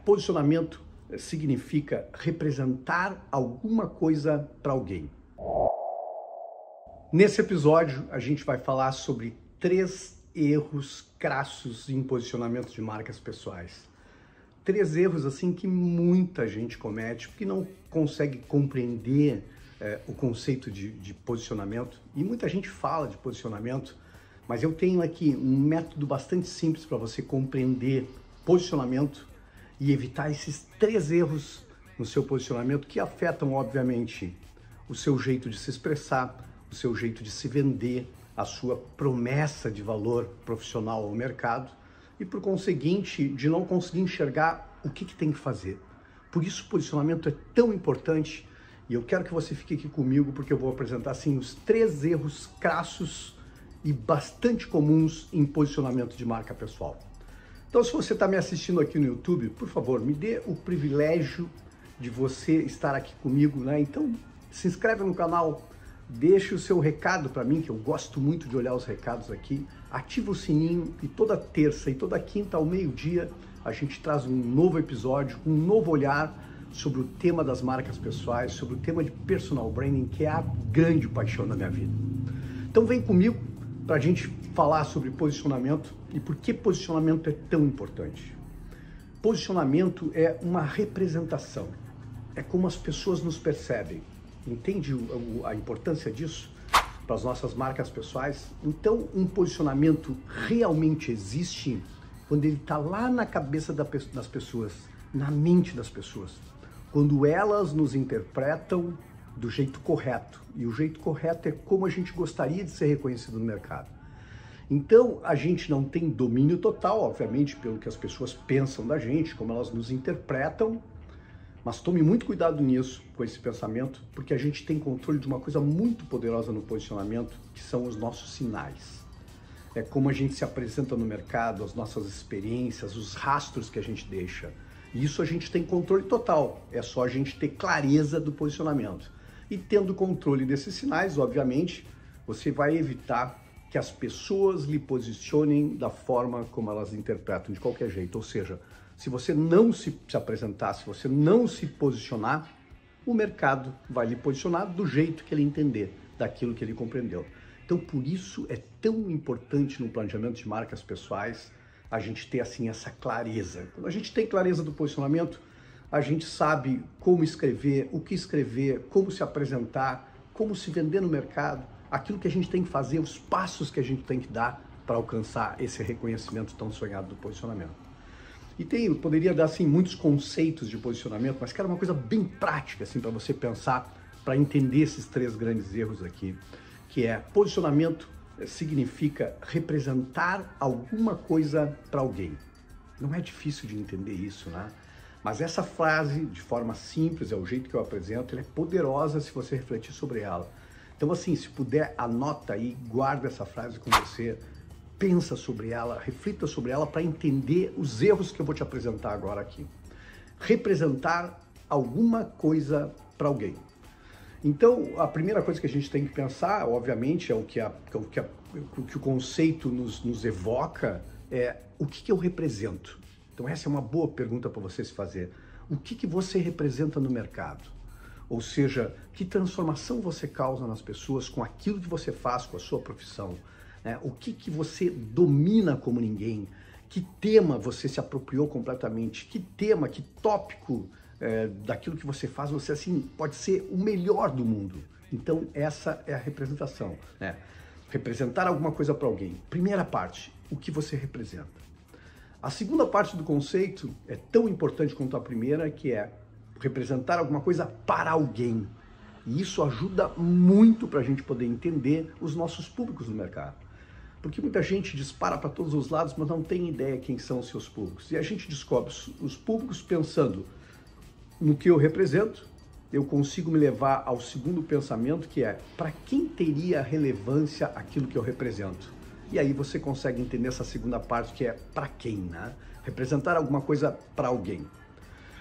Posicionamento significa representar alguma coisa para alguém. Nesse episódio, a gente vai falar sobre 3 erros crassos em posicionamento de marcas pessoais. 3 erros assim que muita gente comete porque não consegue compreender o conceito de posicionamento. E muita gente fala de posicionamento, mas eu tenho aqui um método bastante simples para você compreender posicionamento e evitar esses 3 erros no seu posicionamento que afetam, obviamente, o seu jeito de se expressar, o seu jeito de se vender, a sua promessa de valor profissional ao mercado e, por conseguinte, de não conseguir enxergar o que tem que fazer. Por isso, o posicionamento é tão importante e eu quero que você fique aqui comigo porque eu vou apresentar assim, os 3 erros crassos e bastante comuns em posicionamento de marca pessoal. Então, se você está me assistindo aqui no YouTube, por favor, me dê o privilégio de você estar aqui comigo, né? Então, se inscreve no canal, deixe o seu recado para mim, que eu gosto muito de olhar os recados aqui, ativa o sininho e toda terça e toda quinta ao meio-dia a gente traz um novo episódio, um novo olhar sobre o tema das marcas pessoais, sobre o tema de personal branding, que é a grande paixão da minha vida. Então, vem comigo para a gente falar sobre posicionamento e por que posicionamento é tão importante. Posicionamento é uma representação, é como as pessoas nos percebem. Entende a importância disso para as nossas marcas pessoais? Então, um posicionamento realmente existe quando ele está lá na cabeça das pessoas, na mente das pessoas, quando elas nos interpretam do jeito correto. E o jeito correto é como a gente gostaria de ser reconhecido no mercado. Então, a gente não tem domínio total, obviamente, pelo que as pessoas pensam da gente, como elas nos interpretam, mas tome muito cuidado nisso, com esse pensamento, porque a gente tem controle de uma coisa muito poderosa no posicionamento, que são os nossos sinais. É como a gente se apresenta no mercado, as nossas experiências, os rastros que a gente deixa. E isso a gente tem controle total, é só a gente ter clareza do posicionamento. E tendo controle desses sinais, obviamente, você vai evitar que as pessoas lhe posicionem da forma como elas interpretam, de qualquer jeito. Ou seja, se você não se apresentar, se você não se posicionar, o mercado vai lhe posicionar do jeito que ele entender, daquilo que ele compreendeu. Então, por isso é tão importante no planejamento de marcas pessoais a gente ter assim essa clareza. Quando a gente tem clareza do posicionamento, a gente sabe como escrever, o que escrever, como se apresentar, como se vender no mercado, aquilo que a gente tem que fazer, os passos que a gente tem que dar para alcançar esse reconhecimento tão sonhado do posicionamento. E eu poderia dar assim muitos conceitos de posicionamento, mas quero uma coisa bem prática assim para você pensar, para entender esses 3 grandes erros aqui, que é posicionamento significa representar alguma coisa para alguém. Não é difícil de entender isso, né? Mas essa frase, de forma simples, é o jeito que eu apresento, ela é poderosa se você refletir sobre ela. Então, assim, se puder, anota aí, guarda essa frase com você, pensa sobre ela, reflita sobre ela para entender os erros que eu vou te apresentar agora aqui. Representar alguma coisa para alguém. Então, a primeira coisa que a gente tem que pensar, obviamente, é o que o conceito nos evoca, é o que eu represento. Então, essa é uma boa pergunta para você se fazer. O que você representa no mercado? Ou seja, que transformação você causa nas pessoas com aquilo que você faz, com a sua profissão? Né? O que você domina como ninguém? Que tema você se apropriou completamente? Que tema, que tópico daquilo que você faz, você assim pode ser o melhor do mundo? Então, essa é a representação, né? Representar alguma coisa para alguém. Primeira parte, o que você representa. A segunda parte do conceito é tão importante quanto a primeira, que é representar alguma coisa para alguém. E isso ajuda muito para a gente poder entender os nossos públicos no mercado. Porque muita gente dispara para todos os lados, mas não tem ideia quem são os seus públicos. E a gente descobre os públicos pensando no que eu represento, eu consigo me levar ao segundo pensamento, que é para quem teria relevância aquilo que eu represento. E aí você consegue entender essa segunda parte, que é para quem, né? Representar alguma coisa para alguém.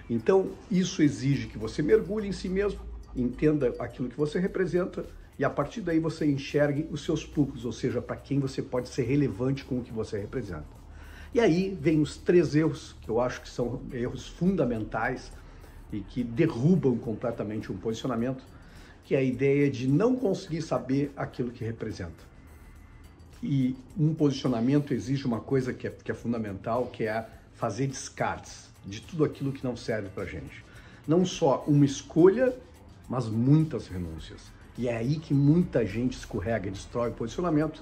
Então, isso exige que você mergulhe em si mesmo, entenda aquilo que você representa e a partir daí você enxergue os seus públicos, ou seja, para quem você pode ser relevante com o que você representa. E aí vem os 3 erros, que eu acho que são erros fundamentais e que derrubam completamente um posicionamento, que é a ideia de não conseguir saber aquilo que representa. E um posicionamento exige uma coisa que é fundamental, que é fazer descartes de tudo aquilo que não serve pra gente. Não só uma escolha, mas muitas renúncias. E é aí que muita gente escorrega e destrói o posicionamento,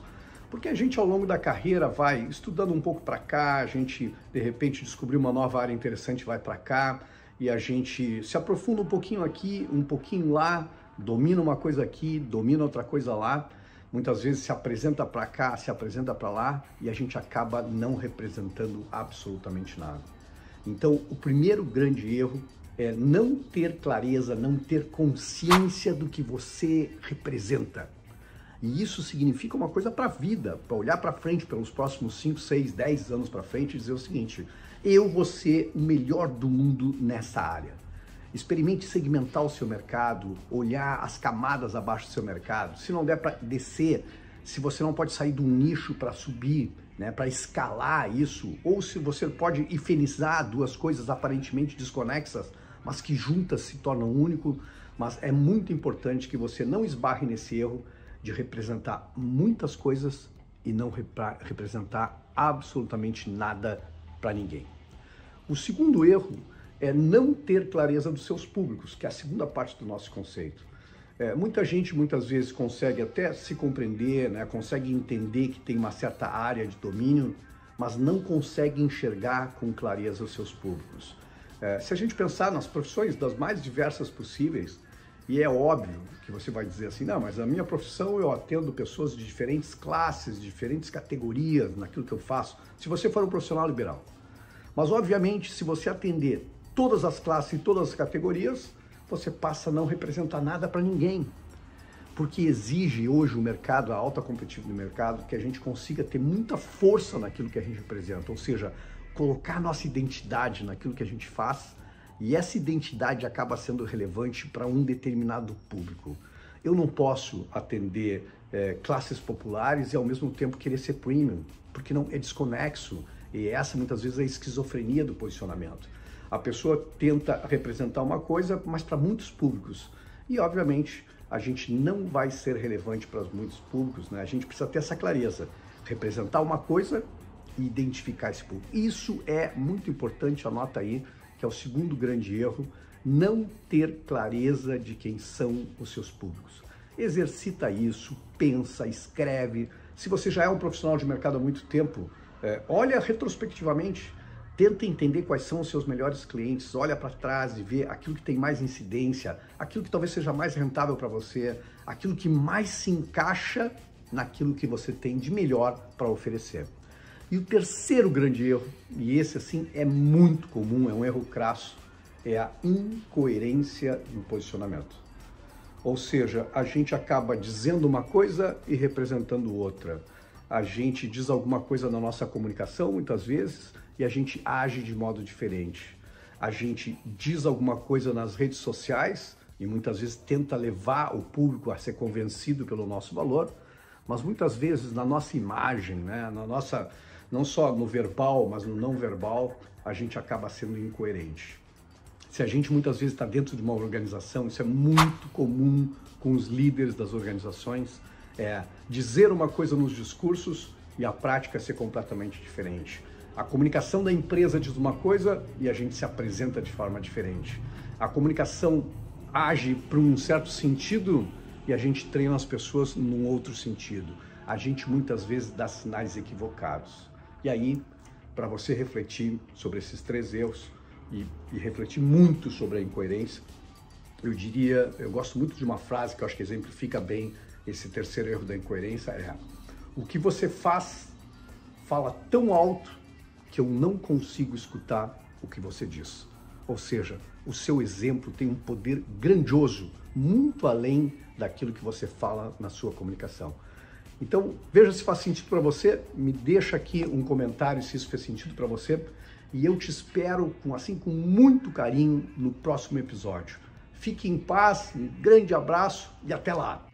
porque a gente ao longo da carreira vai estudando um pouco para cá, a gente de repente descobriu uma nova área interessante, vai para cá, e a gente se aprofunda um pouquinho aqui, um pouquinho lá, domina uma coisa aqui, domina outra coisa lá, muitas vezes se apresenta para cá, se apresenta para lá, e a gente acaba não representando absolutamente nada. Então, o primeiro grande erro é não ter clareza, não ter consciência do que você representa. E isso significa uma coisa para a vida, para olhar para frente pelos próximos 5, 6, 10 anos para frente e dizer o seguinte: eu vou ser o melhor do mundo nessa área. Experimente segmentar o seu mercado, olhar as camadas abaixo do seu mercado. Se não der para descer, se você não pode sair de um nicho para subir, né, para escalar isso, ou se você pode infernizar duas coisas aparentemente desconexas, mas que juntas se tornam único. Mas é muito importante que você não esbarre nesse erro de representar muitas coisas e não representar absolutamente nada para ninguém. O segundo erro é não ter clareza dos seus públicos, que é a segunda parte do nosso conceito. Muita gente muitas vezes consegue até se compreender, né, consegue entender que tem uma certa área de domínio, mas não consegue enxergar com clareza os seus públicos. Se a gente pensar nas profissões das mais diversas possíveis, e é óbvio que você vai dizer assim, não, mas a minha profissão eu atendo pessoas de diferentes classes, de diferentes categorias naquilo que eu faço, se você for um profissional liberal. Mas, obviamente, se você atender todas as classes e todas as categorias, você passa a não representar nada para ninguém. Porque exige hoje o mercado, a alta competitividade do mercado, que a gente consiga ter muita força naquilo que a gente representa, ou seja, colocar nossa identidade naquilo que a gente faz, e essa identidade acaba sendo relevante para um determinado público. Eu não posso atender classes populares e ao mesmo tempo querer ser premium, porque não é desconexo, e essa muitas vezes é a esquizofrenia do posicionamento. A pessoa tenta representar uma coisa, mas para muitos públicos, e obviamente a gente não vai ser relevante para muitos públicos, né? A gente precisa ter essa clareza, representar uma coisa e identificar esse público. Isso é muito importante, anota aí, que é o segundo grande erro, não ter clareza de quem são os seus públicos. Exercita isso, pensa, escreve. Se você já é um profissional de mercado há muito tempo, olha retrospectivamente, tenta entender quais são os seus melhores clientes, olha para trás e vê aquilo que tem mais incidência, aquilo que talvez seja mais rentável para você, aquilo que mais se encaixa naquilo que você tem de melhor para oferecer. E o terceiro grande erro, e esse assim é muito comum, é um erro crasso, é a incoerência no posicionamento. Ou seja, a gente acaba dizendo uma coisa e representando outra. A gente diz alguma coisa na nossa comunicação, muitas vezes, e a gente age de modo diferente. A gente diz alguma coisa nas redes sociais e muitas vezes tenta levar o público a ser convencido pelo nosso valor, mas muitas vezes na nossa imagem, né, não só no verbal, mas no não verbal, a gente acaba sendo incoerente. Se a gente muitas vezes está dentro de uma organização, isso é muito comum com os líderes das organizações, dizer uma coisa nos discursos e a prática ser completamente diferente. A comunicação da empresa diz uma coisa e a gente se apresenta de forma diferente. A comunicação age para um certo sentido e a gente treina as pessoas num outro sentido. A gente muitas vezes dá sinais equivocados. E aí, para você refletir sobre esses 3 erros e refletir muito sobre a incoerência, eu gosto muito de uma frase que eu acho que exemplifica bem esse terceiro erro da incoerência, o que você faz fala tão alto que eu não consigo escutar o que você diz. Ou seja, o seu exemplo tem um poder grandioso, muito além daquilo que você fala na sua comunicação. Então, veja se faz sentido para você, me deixa aqui um comentário se isso fez sentido para você, e eu te espero com muito carinho no próximo episódio. Fique em paz, um grande abraço e até lá!